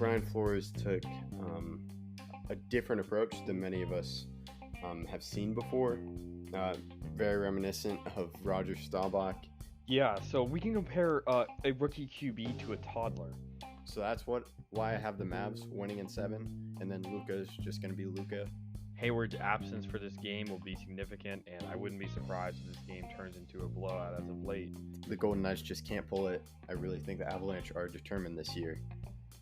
Brian Flores took a different approach than many of us have seen before. Very reminiscent of Roger Staubach. Yeah, so we can compare a rookie QB to a toddler. So that's why I have the Mavs winning in 7, and then Luka's just going to be Luka. Hayward's absence for this game will be significant, and I wouldn't be surprised if this game turns into a blowout as of late. The Golden Knights just can't pull it. I really think the Avalanche are determined this year.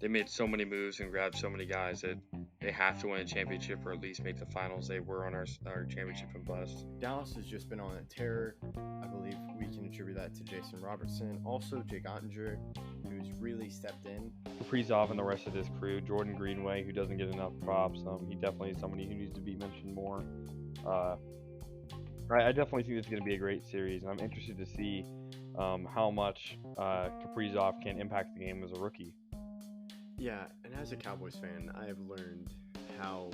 They made so many moves and grabbed so many guys that they have to win a championship or at least make the finals. They were on our championship and bust. Dallas has just been on a tear. I believe we can attribute that to Jason Robertson. Also, Jake Ottinger, who's really stepped in. Kaprizov and the rest of this crew. Jordan Greenway, who doesn't get enough props. He definitely is somebody who needs to be mentioned more. I definitely think this is going to be a great series, and I'm interested to see how much Kaprizov can impact the game as a rookie. Yeah, and as a Cowboys fan, I have learned how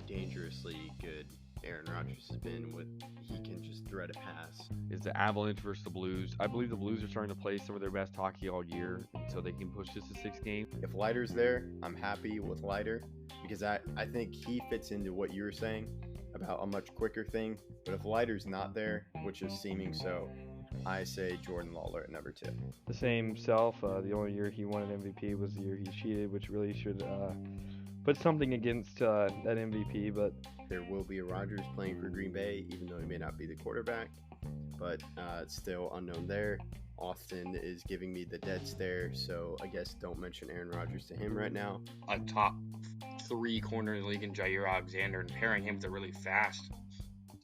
dangerously good Aaron Rodgers has been with he can just thread a pass. Is the Avalanche versus the Blues. I believe the Blues are starting to play some of their best hockey all year, and so they can push this to 6 games. If Leiter's there, I'm happy with Leiter because I think he fits into what you were saying about a much quicker thing. But if Leiter's not there, which is seeming so, I say Jordan Lawler at number 2. The same self. The only year he won an MVP was the year he cheated, which really should put something against that MVP. But there will be a Rodgers playing for Green Bay, even though he may not be the quarterback. But it's still unknown there. Austin is giving me the dead stare, so I guess don't mention Aaron Rodgers to him right now. A top 3 corner in the league in Jair Alexander, and pairing him with a really fast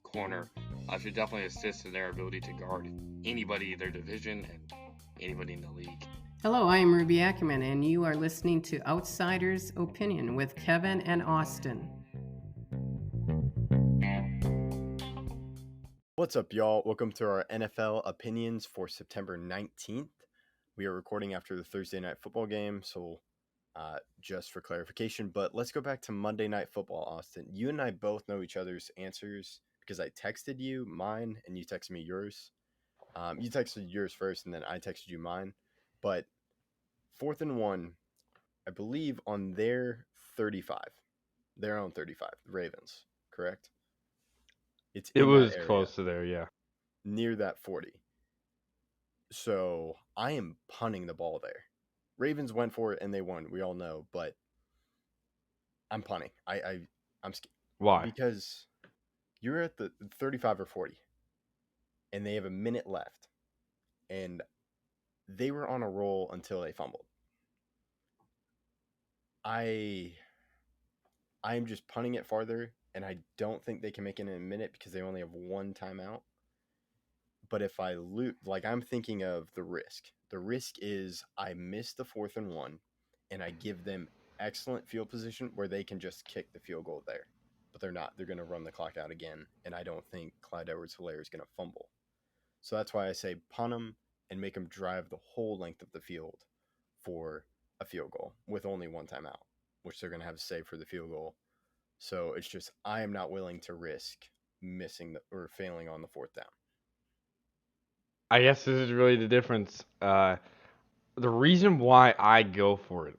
corner should definitely assist in their ability to guard anybody in their division and anybody in the league. Hello, I am Ruby Ackerman, and you are listening to Outsider's Opinion with Kevin and Austin. What's up, y'all? Welcome to our NFL opinions for September 19th. We are recording after the Thursday night football game, so just for clarification. But let's go back to Monday Night Football, Austin. You and I both know each other's answers because I texted you mine and you texted me yours. You texted yours first and then I texted you mine. But 4th and 1, I believe on their 35, their own 35, the Ravens, correct? It was close to there, yeah. Near that 40. So I am punting the ball there. Ravens went for it and they won. We all know, but I'm punting. I'm scared. Why? Because you're at the 35 or 40, and they have a minute left, and they were on a roll until they fumbled. I'm just punting it farther, and I don't think they can make it in a minute because they only have one timeout. But if I lose, I'm thinking of the risk. The risk is I miss the 4th and 1, and I give them excellent field position where they can just kick the field goal there. But they're not. They're going to run the clock out again, and I don't think Clyde Edwards-Helaire is going to fumble. So that's why I say punt them and make them drive the whole length of the field for a field goal with only one timeout, which they're going to have to save for the field goal. So it's just I am not willing to risk missing or failing on the 4th down. I guess this is really the difference. The reason why I go for it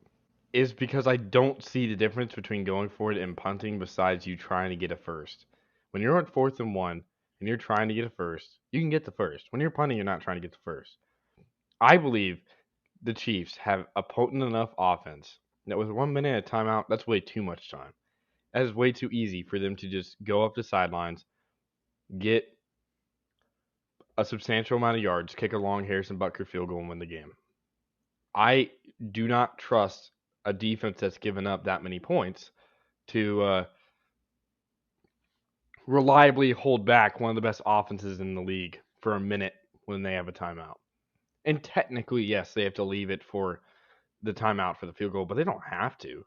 is because I don't see the difference between going for it and punting besides you trying to get a first. When you're on 4th and 1 and you're trying to get a first, you can get the first. When you're punting, you're not trying to get the first. I believe the Chiefs have a potent enough offense that with 1 minute at timeout, that's way too much time. That is way too easy for them to just go up the sidelines, get a substantial amount of yards, kick a long Harrison Butker field goal, and win the game. I do not trust a defense that's given up that many points to reliably hold back one of the best offenses in the league for a minute when they have a timeout. And technically, yes, they have to leave it for the timeout for the field goal, but they don't have to.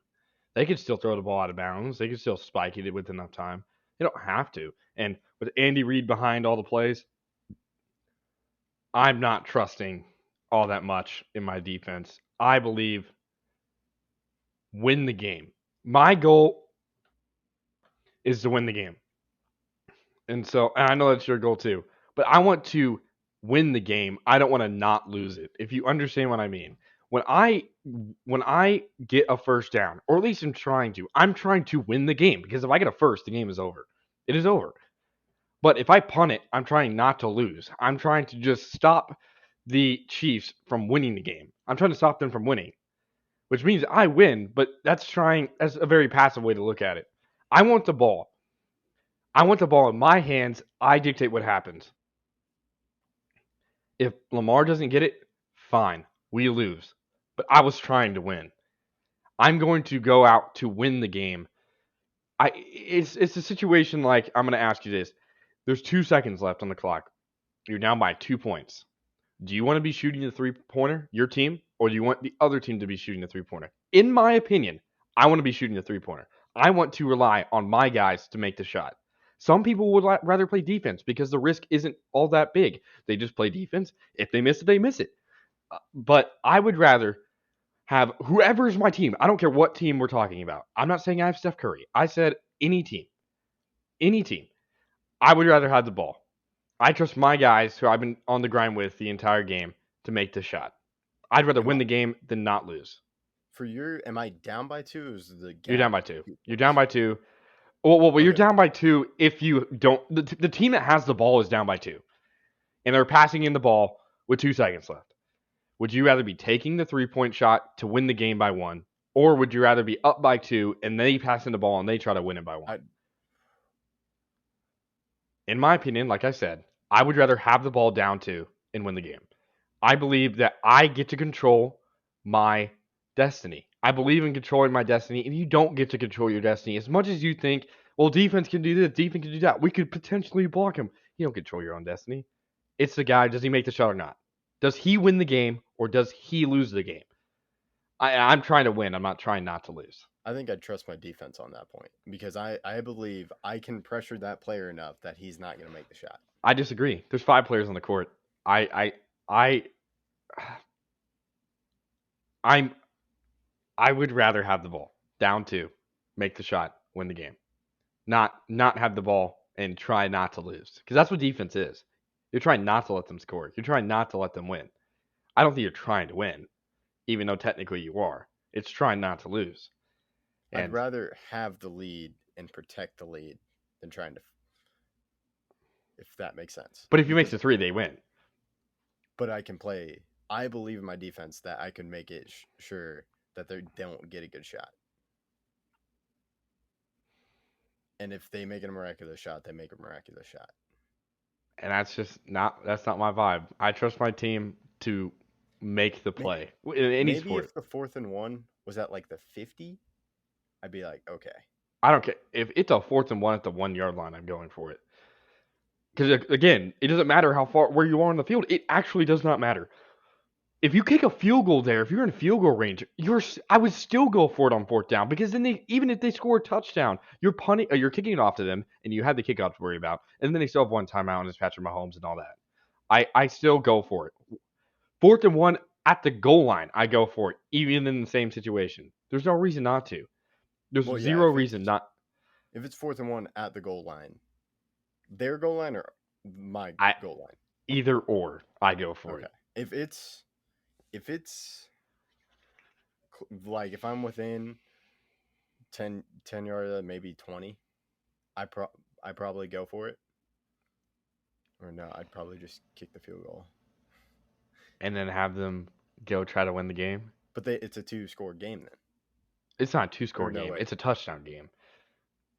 They could still throw the ball out of bounds. They could still spike it with enough time. They don't have to. And with Andy Reid behind all the plays, I'm not trusting all that much in my defense. I believe win the game. My goal is to win the game. And I know that's your goal too, but I want to win the game. I don't want to not lose it. If you understand what I mean. when I get a first down, or at least I'm trying to win the game, because if I get a first, the game is over. It is over. But if I punt it, I'm trying not to lose. I'm trying to just stop the Chiefs from winning the game. I'm trying to stop them from winning, which means I win, but that's a very passive way to look at it. I want the ball. I want the ball in my hands. I dictate what happens. If Lamar doesn't get it, fine. We lose. But I was trying to win. I'm going to go out to win the game. It's a situation like, I'm going to ask you this. There's 2 seconds left on the clock. You're down by 2 points. Do you want to be shooting the three-pointer, your team, or do you want the other team to be shooting the three-pointer? In my opinion, I want to be shooting the three-pointer. I want to rely on my guys to make the shot. Some people would rather play defense because the risk isn't all that big. They just play defense. If they miss it, they miss it. But I would rather have whoever's my team. I don't care what team we're talking about. I'm not saying I have Steph Curry. I said any team. Any team. I would rather have the ball. I trust my guys who I've been on the grind with the entire game to make the shot. I'd rather win the game than not lose. Am I down by 2? Or is the gap You're down by 2. You're down by 2. Well, Okay. you're down by 2 if you don't. The team that has the ball is down by 2, and they're passing in the ball with 2 seconds left. Would you rather be taking the 3-point shot to win the game by 1, or would you rather be up by 2 and they pass in the ball and they try to win it by 1? In my opinion, like I said, I would rather have the ball down 2 and win the game. I believe that I get to control my destiny. I believe in controlling my destiny, and you don't get to control your destiny. As much as you think, well, defense can do this, defense can do that, we could potentially block him. You don't control your own destiny. It's the guy, does he make the shot or not? Does he win the game, or does he lose the game? I'm trying to win. I'm not trying not to lose. I think I'd trust my defense on that point because I believe I can pressure that player enough that he's not going to make the shot. I disagree. There's 5 players on the court. I would rather have the ball down 2, make the shot, win the game, not have the ball and try not to lose, because that's what defense is. You're trying not to let them score. You're trying not to let them win. I don't think you're trying to win, even though technically you are. It's trying not to lose. I'd rather have the lead and protect the lead than trying to, if that makes sense. But if you make the 3, they win. But I can play. I believe in my defense that I can make it sure that they don't get a good shot. And if they make a miraculous shot, they make a miraculous shot. And that's not my vibe. I trust my team to make the play in any sport. Maybe if the 4th and 1 was at like the 50, I'd be like, okay. I don't care. If it's a 4th and 1 at the 1-yard line, I'm going for it. Because, again, it doesn't matter where you are on the field. It actually does not matter. If you kick a field goal there, if you're in field goal range, I would still go for it on 4th down, because then even if they score a touchdown, you're kicking it off to them, and you have the kickoff to worry about, and then they still have 1 timeout and it's Patrick Mahomes and all that. I still go for it. 4th and 1 at the goal line, I go for it, even in the same situation. There's no reason not to. There's zero reason not. If it's 4th and 1 at the goal line, their goal line or my goal line? Either or, I go for it. If it's like if I'm within 10 yards, maybe 20, I probably go for it. Or no, I'd probably just kick the field goal. And then have them go try to win the game? But it's a 2-score game then. It's not a 2-score game. It's a touchdown game.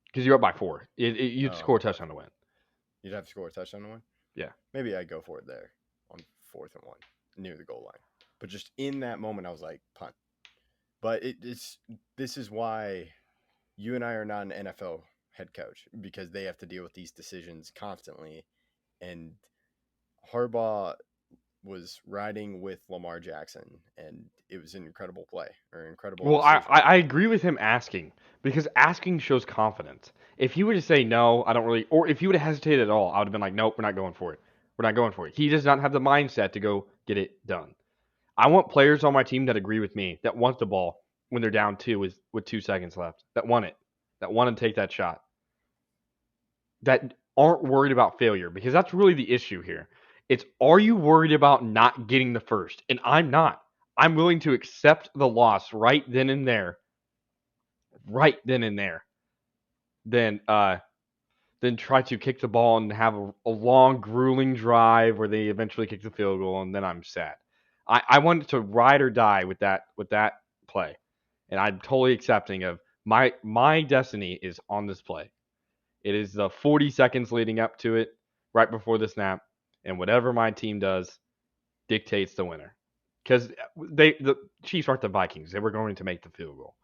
Because you're up by 4. You'd score a touchdown to win. You'd have to score a touchdown to win? Yeah. Maybe I'd go for it there on 4th and 1, near the goal line. But just in that moment, I was like, punt. But this is why you and I are not an NFL head coach, because they have to deal with these decisions constantly. And Harbaugh was riding with Lamar Jackson, and it was an incredible play or incredible. Well, I agree with him asking, because asking shows confidence. If he were to say no, I don't really, or if he would have hesitated at all, I would have been like, nope, we're not going for it. We're not going for it. He does not have the mindset to go get it done. I want players on my team that agree with me, that want the ball when they're down 2 with 2 seconds left, that want it, that want to take that shot, that aren't worried about failure, because that's really the issue here. It's, are you worried about not getting the first? And I'm not. I'm willing to accept the loss right then and there, than try to kick the ball and have a long, grueling drive where they eventually kick the field goal, and then I'm sad. I wanted to ride or die with that play, and I'm totally accepting of my destiny is on this play. It is the 40 seconds leading up to it, right before the snap, and whatever my team does dictates the winner. Because the Chiefs aren't the Vikings; they were going to make the field goal.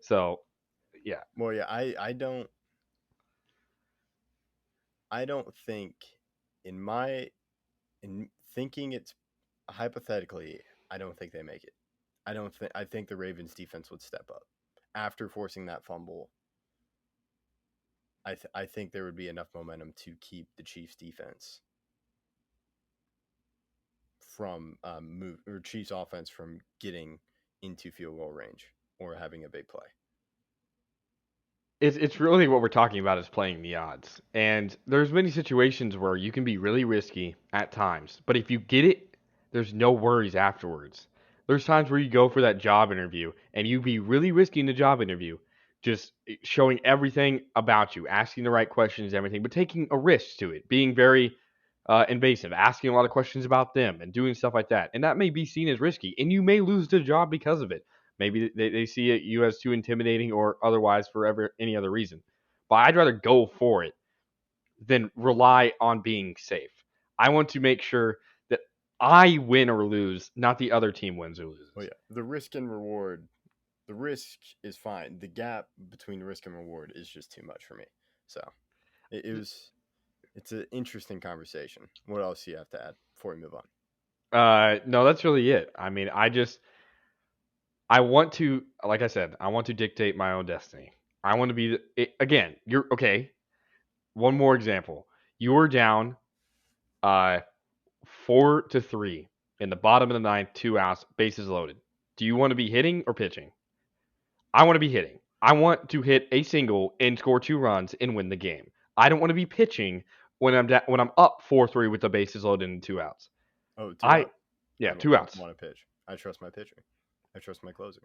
So, yeah, Well, yeah, I don't think in thinking it's hypothetically, I don't think they make it. I think the Ravens defense would step up after forcing that fumble. I think there would be enough momentum to keep the Chiefs defense from Chiefs offense from getting into field goal range or having a big play. it's really what we're talking about is playing the odds. And there's many situations where you can be really risky at times, but if you get it, there's no worries afterwards. There's times where you go for that job interview and you be really risky in the job interview, just showing everything about you, asking the right questions, everything, but taking a risk to it, being very invasive, asking a lot of questions about them and doing stuff like that. And that may be seen as risky, and you may lose the job because of it. Maybe they see it you as too intimidating or otherwise for any other reason. But I'd rather go for it than rely on being safe. I want to make sure that I win or lose, not the other team wins or loses. Oh yeah, the risk and reward. The risk is fine. The gap between risk and reward is just too much for me. So it's an interesting conversation. What else do you have to add before we move on? No, that's really it. I mean, I want to, like I said, I want to dictate my own destiny. I want to be again. You're okay. One more example. You're down, 4-3 in the bottom of the ninth, 2 outs, bases loaded. Do you want to be hitting or pitching? I want to be hitting. I want to hit a single and score 2 runs and win the game. I don't want to be pitching when I'm up 4-3 with the bases loaded and 2 outs. Oh, two I out. Yeah, I don't 2 outs. want to pitch. I trust my pitcher. I trust my closer.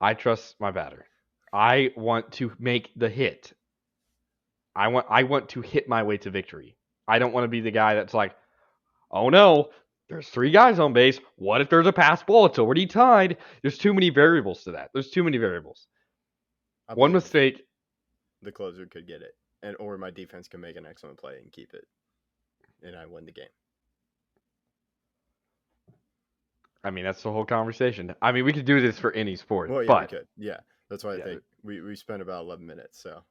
I trust my batter. I want to make the hit. I want to hit my way to victory. I don't want to be the guy that's like, oh no, there's 3 guys on base. What if there's a pass ball? It's already tied. There's too many variables to that. There's too many variables. I One believe mistake. the closer could get it, or my defense can make an excellent play and keep it, and I win the game. I mean, that's the whole conversation. I mean, we could do this for any sport. Well, yeah, but we could. Yeah, that's why I Yeah. think we spent about 11 minutes. So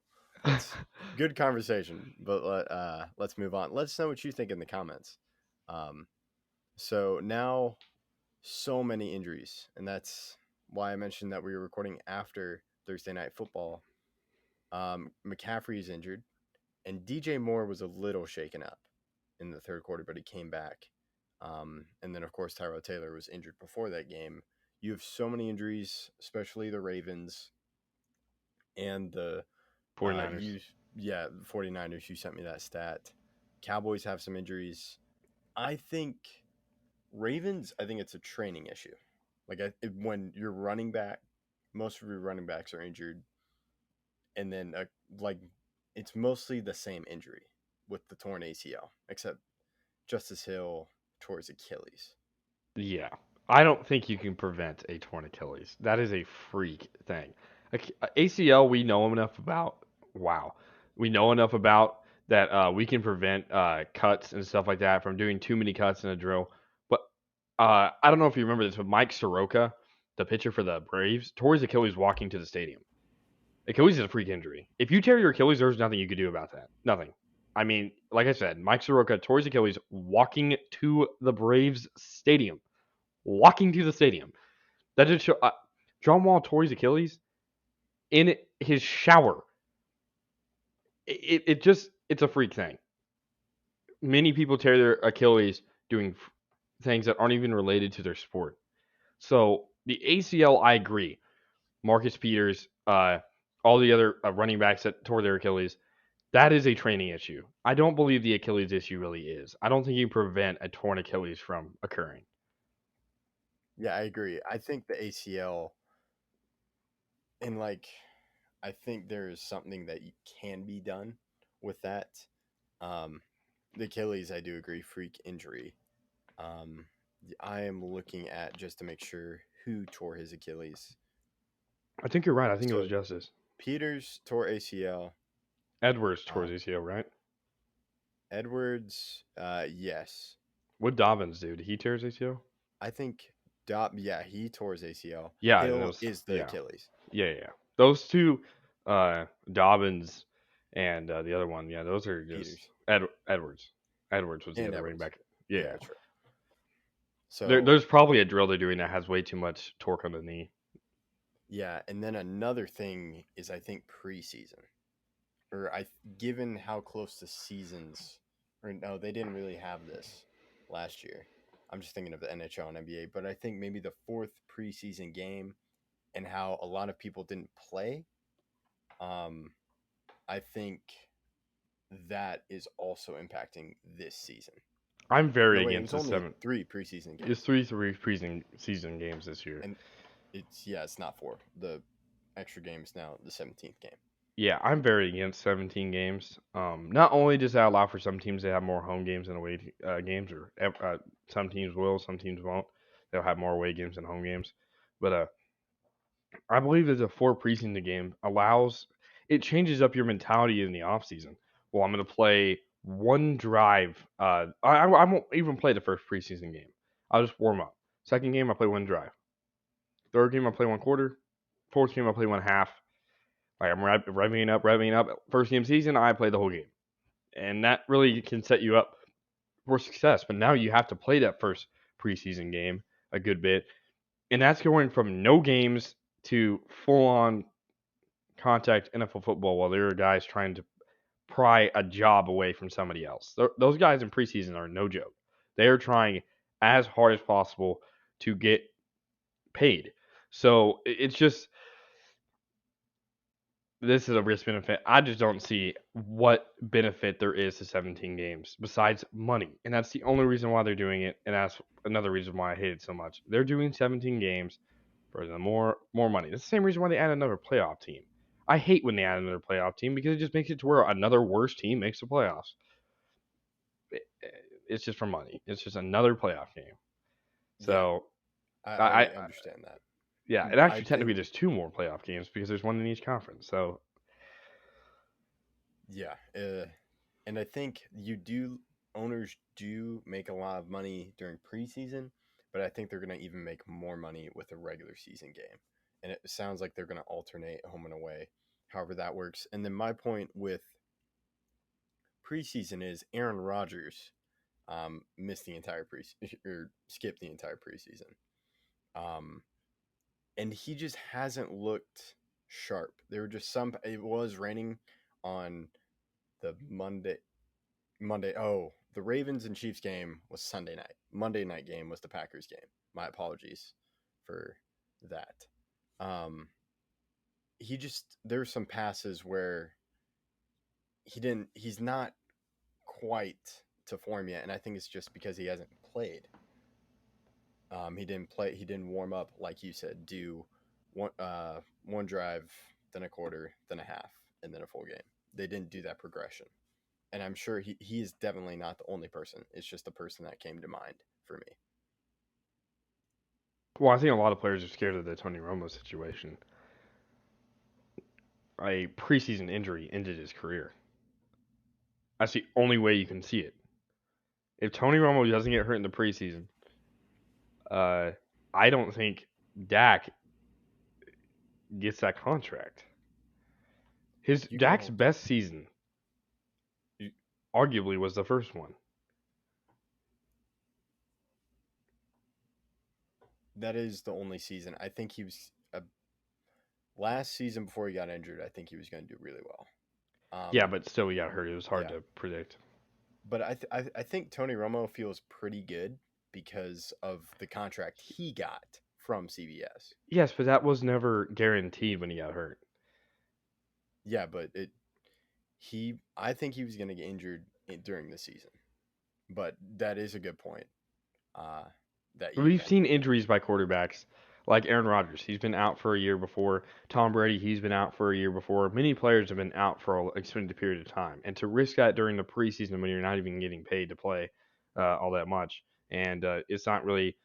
it's good conversation. But let's move on. Let us know what you think in the comments. So now, so many injuries, and that's why I mentioned that we were recording after Thursday Night Football. McCaffrey's injured, and DJ Moore was a little shaken up in the third quarter, but he came back. And then, of course, Tyrod Taylor was injured before that game. You have so many injuries, especially the Ravens and the 49ers. 49ers. You sent me that stat. Cowboys have some injuries. I think Ravens, I think it's a training issue. Like when you're running back, most of your running backs are injured. And then, it's mostly the same injury with the torn ACL, except Justice Hill tore his Achilles. Yeah. I don't think you can prevent a torn Achilles. That is a freak thing. ACL, we know enough about. Wow. We know enough about that we can prevent cuts and stuff like that from doing too many cuts in a drill. But I don't know if you remember this, but Mike Soroka, the pitcher for the Braves, tore his Achilles walking to the stadium. Achilles is a freak injury. If you tear your Achilles, there's nothing you could do about that. Nothing. I mean, like I said, Mike Soroka tore his Achilles walking to the Braves stadium. Walking to the stadium. That just show. John Wall tore his Achilles in his shower. It's a freak thing. Many people tear their Achilles doing things that aren't even related to their sport. So the ACL, I agree. Marcus Peters, all the other running backs that tore their Achilles, that is a training issue. I don't believe the Achilles issue really is. I don't think you can prevent a torn Achilles from occurring. Yeah, I agree. I think the ACL and I think there is something that can be done with that. Um, the Achilles, I do agree, freak injury. Um, I am looking at just to make sure who tore his Achilles. I think you're right. I think it was So Justice. Peters tore ACL. Edwards tore Uh, his ACL, right? Edwards, yes. What Dobbins do? Did he tear his ACL? I think yeah, he tore his ACL. Yeah, and it Hill was is the yeah, Achilles. yeah. Those two, Dobbins and the other one, yeah, those are just Peters Edwards. Edwards was the and other running Edwards. back. Yeah, Yeah, that's right. So there's probably a drill they're doing that has way too much torque on the knee. yeah, and then another thing is I think preseason, or given how close the seasons, or no, they didn't really have this last year. I'm just thinking of the NHL and NBA, but I think maybe the fourth preseason game and how a lot of people didn't play. I think that is also impacting this season. I'm very No, wait, it against was the only seven. 3 preseason It's games, three preseason games this year. and it's not 4. The extra game is now the 17th game. Yeah, I'm very against 17 games. Not only does that allow for some teams to have more home games than away games, or some teams will, some teams won't. They'll have more away games than home games. But I believe that the 4 preseason game allows it changes up your mentality in the offseason. Well, I'm going to play one drive. I won't even play the first preseason game. I'll just warm up. Second game, I play one drive. Third game, I play one quarter. Fourth game, I play one half. Like I'm revving up. First game season, I play the whole game, and that really can set you up for success. But now you have to play that first preseason game a good bit, and that's going from no games to full on contact NFL football, while there are guys trying to pry a job away from somebody else. Those guys in preseason are no joke. They are trying as hard as possible to get paid. So it's just this is a risk benefit. I just don't see what benefit there is to 17 games besides money. And that's the only reason why they're doing it. And that's another reason why I hate it so much. They're doing 17 games for the more money. That's the same reason why they add another playoff team. I hate when they add another playoff team because it just makes it to where another worse team makes the playoffs. It's just for money. It's just another playoff game. Yeah, So I understand that. yeah, and I actually technically think there's 2 more playoff games because there's one in each conference. So yeah, and I think owners do make a lot of money during preseason, but I think they're going to even make more money with a regular season game. And it sounds like they're going to alternate home and away, however that works. And then my point with preseason is Aaron Rodgers missed the entire preseason or skipped the entire preseason. And he just hasn't looked sharp. There were just it was raining on the Monday. Oh, the Ravens and Chiefs game was Sunday night. Monday night game was the Packers game. My apologies for that. Um, there's some passes where he's not quite to form yet, and I think it's just because he hasn't played. He didn't warm up like you said. Do one drive, then a quarter, then a half, and then a full game. They didn't do that progression. And I'm sure he is definitely not the only person. It's just the person that came to mind for me. well, I think a lot of players are scared of the Tony Romo situation. A preseason injury ended his career. That's the only way you can see it. If Tony Romo doesn't get hurt in the preseason, uh, I don't think Dak gets that contract. His You gotta Dak's hope. best season, You, arguably, was the first one. that is the only season. I think he was last season before he got injured. I think he was going to do really well. Yeah, but still, he got hurt. It was hard yeah. to predict. But I think Tony Romo feels pretty good because of the contract he got from CBS. Yes, but that was never guaranteed when he got hurt. Yeah, but I think he was going to get injured during the season. But that is a good point. that you We've seen mentioned. injuries by quarterbacks, like Aaron Rodgers. He's been out for a year before. Tom Brady, he's been out for a year before. Many players have been out for an extended period of time, and to risk that during the preseason when you're not even getting paid to play all that much, and it's not really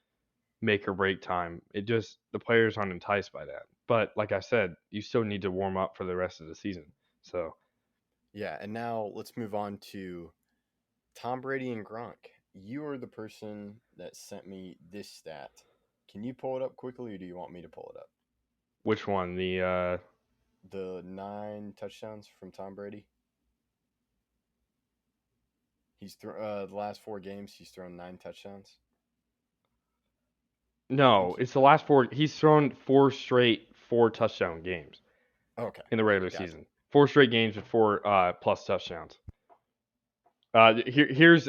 make or break time. It just the players aren't enticed by that. But like I said, you still need to warm up for the rest of the season. So Yeah, and now let's move on to Tom Brady and Gronk. You are the person that sent me this stat. Can you pull it up quickly, or do you want me to pull it up? which one? The 9 touchdowns from Tom Brady. He's the last 4 games. He's thrown 9 touchdowns. No, it's the last four. He's thrown 4 straight 4 touchdown games Okay, in the regular gotcha. season. 4 straight games with 4 plus touchdowns. Here's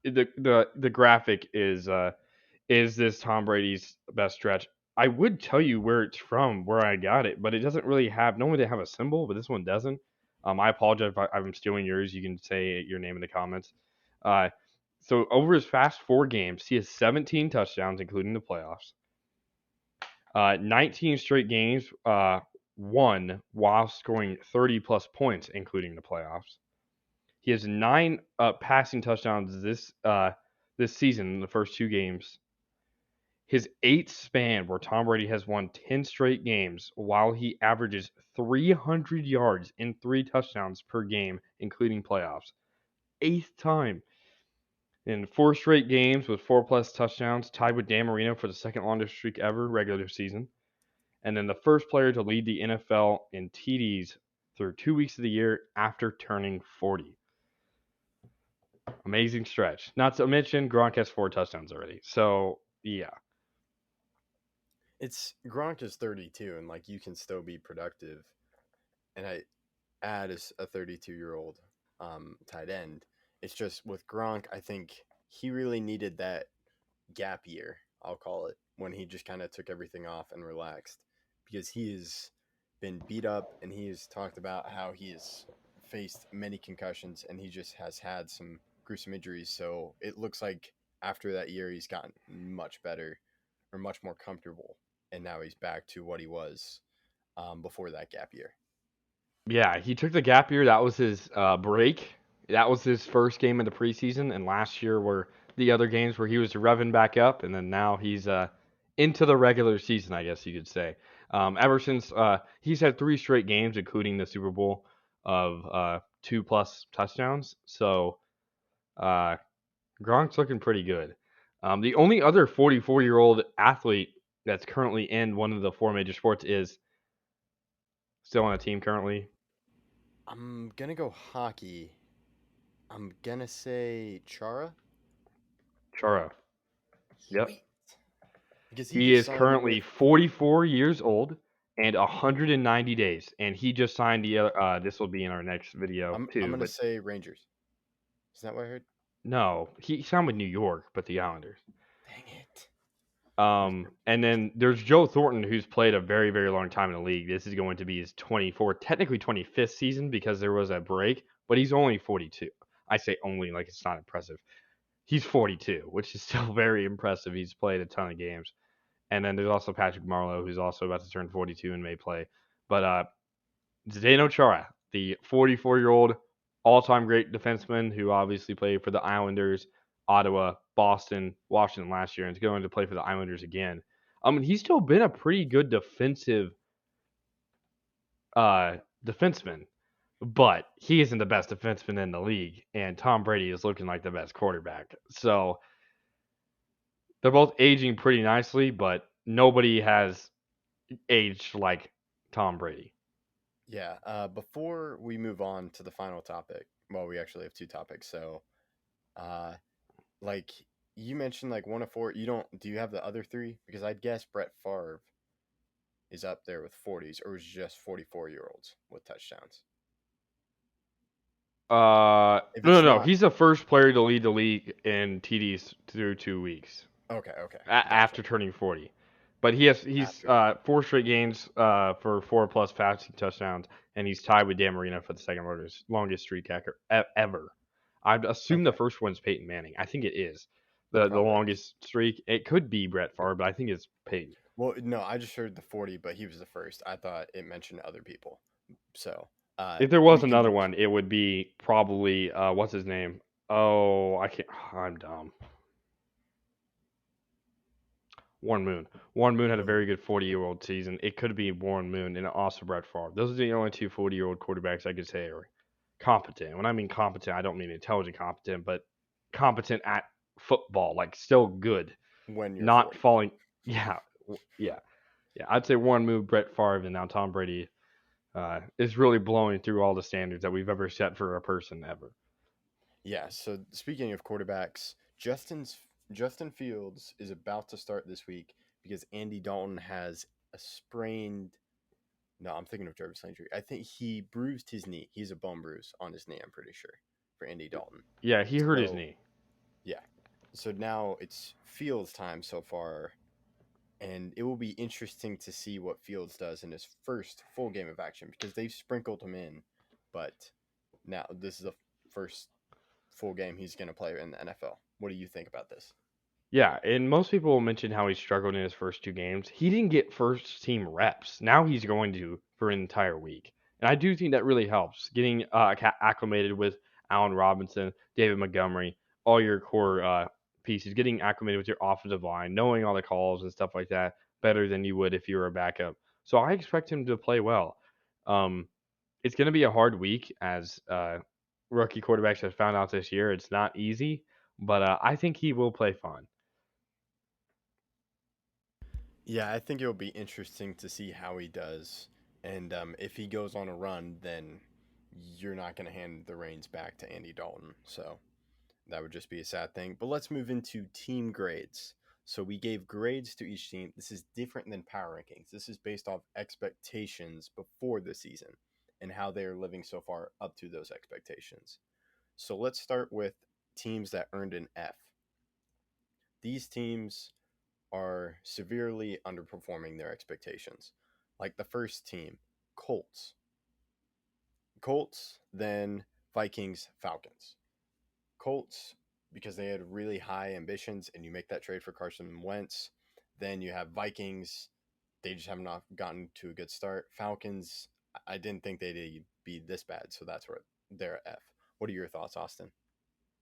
the graphic is this Tom Brady's best stretch? I would tell you where it's from, where I got it, but it doesn't really have. Normally they have a symbol, but this one doesn't. I apologize if I'm stealing yours. You can say your name in the comments. Uh, so over his past 4 games, he has 17 touchdowns, including the playoffs. 19 straight games, won while scoring 30 plus points, including the playoffs. He has 9 passing touchdowns this season in the first 2 games. His 8th span where Tom Brady has won 10 straight games while he averages 300 yards and 3 touchdowns per game, including playoffs. 8th time. In 4 straight games with 4 plus touchdowns, tied with Dan Marino for the second longest streak ever regular season. And then the first player to lead the NFL in TDs through 2 weeks of the year after turning 40. Amazing stretch. Not to mention Gronk has 4 touchdowns already. So yeah, It's Gronk is 32, and like you can still be productive. And I add as a 32-year-old tight end. It's just with Gronk, I think he really needed that gap year, I'll call it, when he just kind of took everything off and relaxed, because he has been beat up and he has talked about how he has faced many concussions and he just has had some gruesome injuries. So it looks like after that year, he's gotten much better or much more comfortable. And now he's back to what he was before that gap year. yeah, he took the gap year. That was his break. That was his first game of the preseason, and last year were the other games where he was revving back up, and then now he's into the regular season, I guess you could say. Ever since he's had 3 straight games, including the Super Bowl, of 2 plus touchdowns. So uh, Gronk's looking pretty good. The only other 44-year-old athlete that's currently in one of the 4 major sports is still on a team currently. I'm going to go hockey. I'm going to say Chara. Chara. Yep. Sweet. Because he He just is signed currently with. 44 years old and 190 days, and he just signed the other. This will be in our next video I'm too, going to but say Rangers. Isn't that what I heard? no, he signed with New York, but the Islanders. Dang it. I was And then there's Joe Thornton, who's played a very, very long time in the league. This is going to be his 24th, technically 25th season because there was a break, but he's only 42. I say only like it's not impressive. He's 42, which is still very impressive. He's played a ton of games. And then there's also Patrick Marleau, who's also about to turn 42 and may play. But Zdeno Chara, the 44-year-old all-time great defenseman who obviously played for the Islanders, Ottawa, Boston, Washington last year, and is going to play for the Islanders again. He's still been a pretty good defenseman, but he isn't the best defenseman in the league, and Tom Brady is looking like the best quarterback. So they're both aging pretty nicely, but nobody has aged like Tom Brady. Yeah. Before we move on to the final topic, well, we actually have 2 topics. So, uh, like you mentioned, like 1 of 4. You don't. Do you have the other 3? Because I'd guess Brett Favre is up there with 40s, or is just 44-year-olds with touchdowns. If No, no, it's no. not, He's the first player to lead the league in TDs through 2 weeks okay, gotcha. after turning 40. But he's After 4 straight games for 4 plus passing touchdowns, and he's tied with Dan Marino for the second longest streak ever. I'd assume the Okay, first one's Peyton Manning. I think it is. the Probably. longest streak. It could be Brett Favre, but I think it's Peyton. Well, no, I just heard the 40, but he was the first. I thought it mentioned other people. So If there was we can another do. one, it would be probably what's his name? Oh, I can't. I'm dumb. Warren Moon. Warren Moon had a Well, very good 40-year-old season. It could be Warren Moon and also Brett Favre. Those are the only two 40-year-old quarterbacks I could say are competent. When I mean competent, I don't mean intelligent competent, but competent at football, like still good, when you're not 40. falling. Yeah, yeah, yeah. I'd say Warren Moon, Brett Favre, and now Tom Brady is really blowing through all the standards that we've ever set for a person ever. Yeah. So speaking of quarterbacks, Justin Fields is about to start this week because Andy Dalton has a sprained. No, I'm thinking of Jarvis Landry. I think he bruised his knee. He's a bone bruise on his knee. I'm pretty sure for Andy Dalton. Yeah, he hurt his So knee. yeah. So now it's Fields' time so far, and it will be interesting to see what Fields does in his first full game of action because they've sprinkled him in, but now this is the first full game he's going to play in the NFL. What do you think about this? Yeah, and most people will mention how he struggled in his first two games. He didn't get first team reps. Now he's going to for an entire week. And I do think that really helps getting acclimated with Allen Robinson, David Montgomery, all your core pieces, getting acclimated with your offensive line, knowing all the calls and stuff like that better than you would if you were a backup. So I expect him to play well. Um, it's going to be a hard week as rookie quarterbacks have found out this year. It's not easy, but I think he will play fine. Yeah, I think it'll be interesting to see how he does. And if he goes on a run, then you're not going to hand the reins back to Andy Dalton. So that would just be a sad thing. But let's move into team grades. So we gave grades to each team. This is different than power rankings. This is based off expectations before the season and how they're living so far up to those expectations. So let's start with teams that earned an F. These teams are severely underperforming their expectations. Like the first team, Colts. Colts, then Vikings, Falcons. Colts, because they had really high ambitions, and you make that trade for Carson Wentz. Then you have Vikings. They just have not gotten to a good start. Falcons, I didn't think they'd be this bad, so that's where they're F. What are your thoughts, Austin?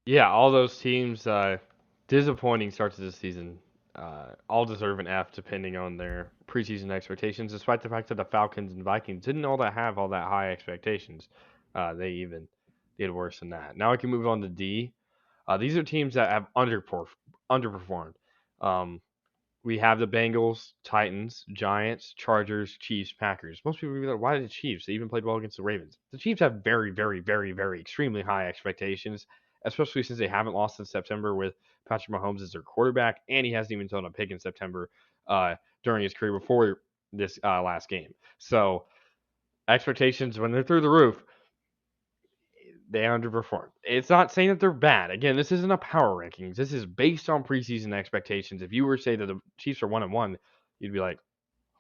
Yeah, all those teams, disappointing starts to the season. All deserve an F depending on their preseason expectations, despite the fact that the Falcons and Vikings didn't all that have all that high expectations. They even did worse than that. Now I can move on to D. These are teams that have underperformed. Um, we have the Bengals, Titans, Giants, Chargers, Chiefs, Packers. Most people will be like, why the Chiefs? They even played well against the Ravens. The Chiefs have very, very, very, very extremely high expectations, especially since they haven't lost in September with Patrick Mahomes as their quarterback, and he hasn't even thrown a pick in September during his career before this last game. So expectations, when they're through the roof, they underperformed. It's not saying that they're bad. Again, this isn't a power rankings. This is based on preseason expectations. If you were to say that the Chiefs are 1-1, you'd be like,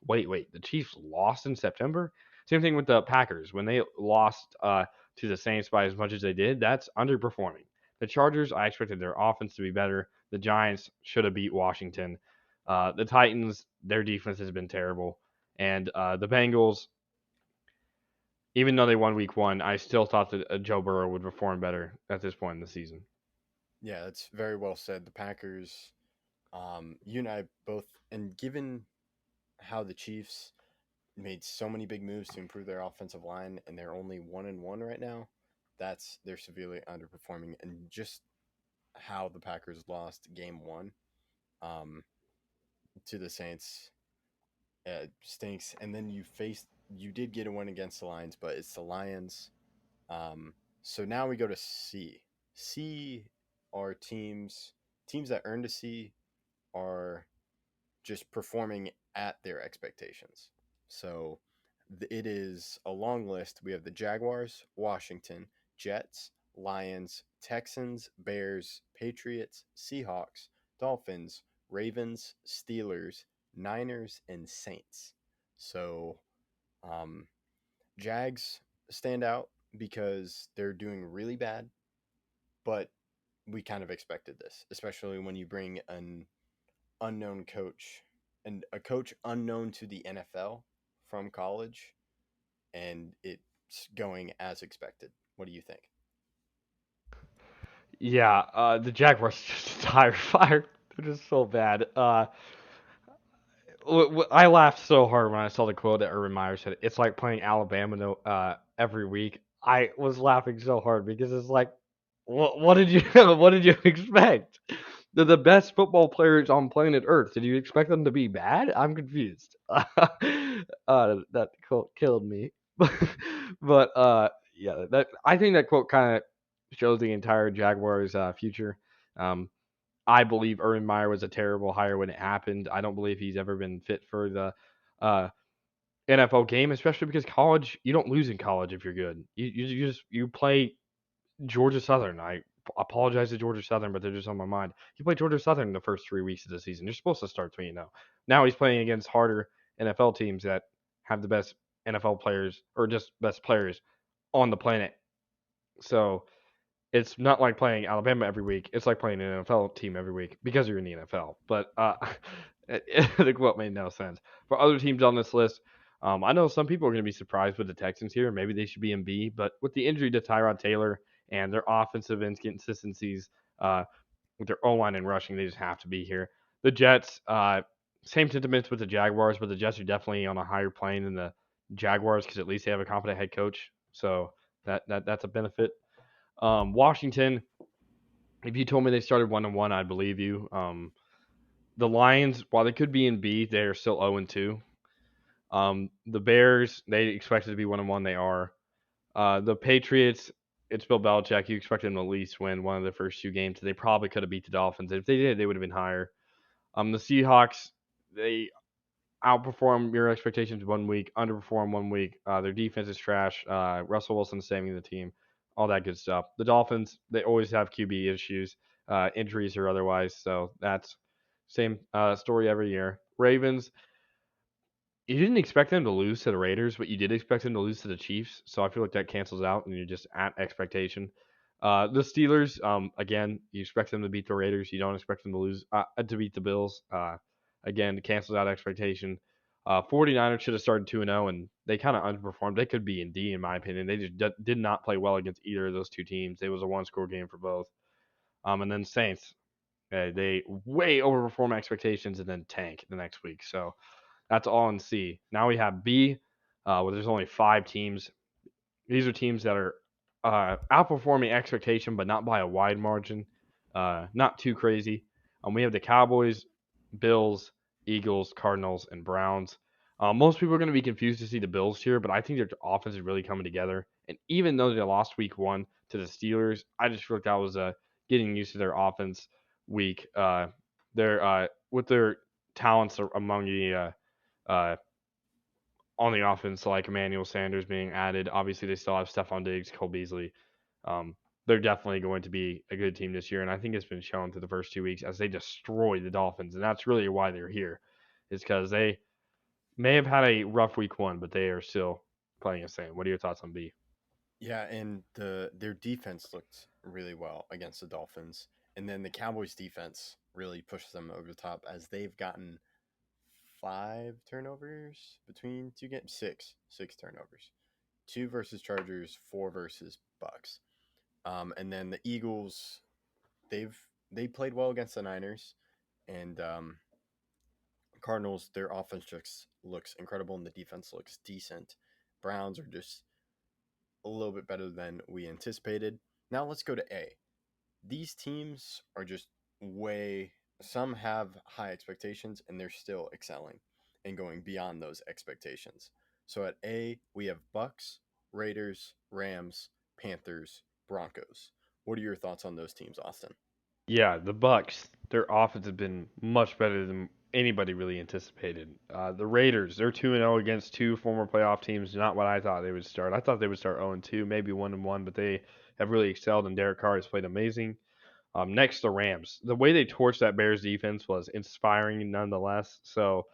wait, the Chiefs lost in September? Same thing with the Packers. When they lost to the Saints by as much as they did, that's underperforming. The Chargers, I expected their offense to be better. The Giants should have beat Washington. The Titans, their defense has been terrible. And the Bengals, even though they won week one, I still thought that Joe Burrow would perform better at this point in the season. Yeah, that's very well said. The Packers, you and I both, and given how the Chiefs made so many big moves to improve their offensive line, and they're only 1-1 right now, they're severely underperforming. And just how the Packers lost Game One um, to the Saints stinks. And then you did get a win against the Lions, but it's the Lions. So now we go to C. C are teams that earned a C are just performing at their expectations. So it is a long list. We have the Jaguars, Washington, Jets, Lions, Texans, Bears, Patriots, Seahawks, Dolphins, Ravens, Steelers, Niners, and Saints. So um, Jags stand out because they're doing really bad, but we kind of expected this, especially when you bring an unknown coach and a coach unknown to the NFL from college, and it's going as expected. What do you think? Yeah, the Jaguars are just a tire fire. They're just so bad. I laughed so hard when I saw the quote that Urban Meyer said. It's like playing Alabama every week. I was laughing so hard because it's like, what did you what did you expect? They're the best football players on planet Earth. Did you expect them to be bad? I'm confused. That quote killed me. But yeah, that I think that quote kind of shows the entire Jaguars' future. Um, I believe Urban Meyer was a terrible hire when it happened. I don't believe he's ever been fit for the uh, NFL game, especially because college, you don't lose in college if you're good. You just you play Georgia Southern. I apologize to Georgia Southern, but they're just on my mind. He played Georgia Southern the first 3 weeks of the season. You're supposed to start 3-0. Now he's playing against harder NFL teams that have the best NFL players or just best players on the planet. So it's not like playing Alabama every week. It's like playing an NFL team every week because you're in the NFL. But the quote made no sense. For other teams on this list, I know some people are going to be surprised with the Texans here. Maybe they should be in B. But with the injury to Tyrod Taylor and their offensive inconsistencies uh, with their O line and rushing, they just have to be here. The Jets, same sentiments with the Jaguars, but the Jets are definitely on a higher plane than the Jaguars because at least they have a competent head coach. So that's a benefit. Washington, if you told me they started 1-1, I'd believe you. The Lions, while they could be in B, they are still 0-2. The Bears, they expected to be 1-1, they are. The Patriots, it's Bill Belichick. You expect them to at least win one of the first 2 games. They probably could have beat the Dolphins. If they did, they would have been higher. The Seahawks, they outperform your expectations 1 week, underperform 1 week. Their defense is trash. Russell Wilson saving the team, all that good stuff. The Dolphins, they always have QB issues, injuries or otherwise. So that's same story every year. Ravens, you didn't expect them to lose to the Raiders, but you did expect them to lose to the Chiefs. So I feel like that cancels out, and you're just at expectation. The Steelers, again, you expect them to beat the Raiders. You don't expect them to lose to beat the Bills. Again, it cancels out expectation. 49ers should have started 2-0, and they kind of underperformed. They could be in D, in my opinion. They just did not play well against either of those two teams. It was a one-score game for both. And then Saints, they way overperform expectations and then tank the next week. So that's all in C. Now we have B, where there's only 5 teams. These are teams that are outperforming expectation, but not by a wide margin. Not too crazy. We have the Cowboys, Bills, Eagles, Cardinals, and Browns. Most people are going to be confused to see the Bills here, but I think their offense is really coming together. And even though they lost week 1 to the Steelers, I just feel like that was getting used to their offense week. They're with their talents among the uh, on the offense, like Emmanuel Sanders being added. Obviously, they still have Stephon Diggs, Cole Beasley. They're definitely going to be a good team this year, and I think it's been shown through the first 2 weeks as they destroy the Dolphins, and that's really why they're here, is because they may have had a rough week 1, but they are still playing insane. What are your thoughts on B? Yeah, and their defense looked really well against the Dolphins, and then the Cowboys' defense really pushed them over the top as they've gotten 5 turnovers between 2 games, six turnovers, 2 versus Chargers, 4 versus Bucks. And then the Eagles, they played well against the Niners, and Cardinals. Their offense just looks incredible, and the defense looks decent. Browns are just a little bit better than we anticipated. Now let's go to A. These teams are just way. Some have high expectations, and they're still excelling and going beyond those expectations. So at A, we have Bucks, Raiders, Rams, Panthers, Broncos. What are your thoughts on those teams, Austin? Yeah, the Bucks, their offense has been much better than anybody really anticipated. The Raiders, they're 2-0 against 2 former playoff teams. Not what I thought they would start. I thought they would start 0-2, maybe 1-1, but they have really excelled, and Derek Carr has played amazing. Next, the Rams. The way they torched that Bears defense was inspiring nonetheless. So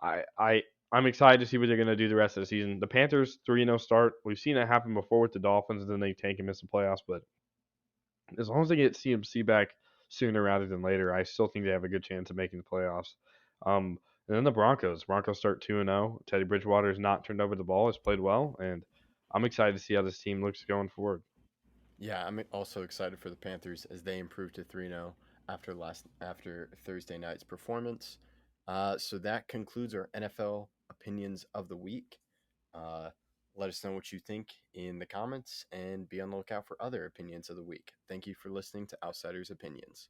I'm excited to see what they're going to do the rest of the season. The Panthers 3-0 start. We've seen that happen before with the Dolphins, and then they tank and miss the playoffs. But As long as they get CMC back sooner rather than later, I still think they have a good chance of making the playoffs. And then the Broncos. Broncos start 2-0. Teddy Bridgewater has not turned over the ball, has played well, and I'm excited to see how this team looks going forward. Yeah, I'm also excited for the Panthers as they improved to 3-0 after Thursday night's performance. So that concludes our NFL opinions of the week. Uh, let us know what you think in the comments and be on the lookout for other opinions of the week. Thank you for listening to Outsiders Opinions.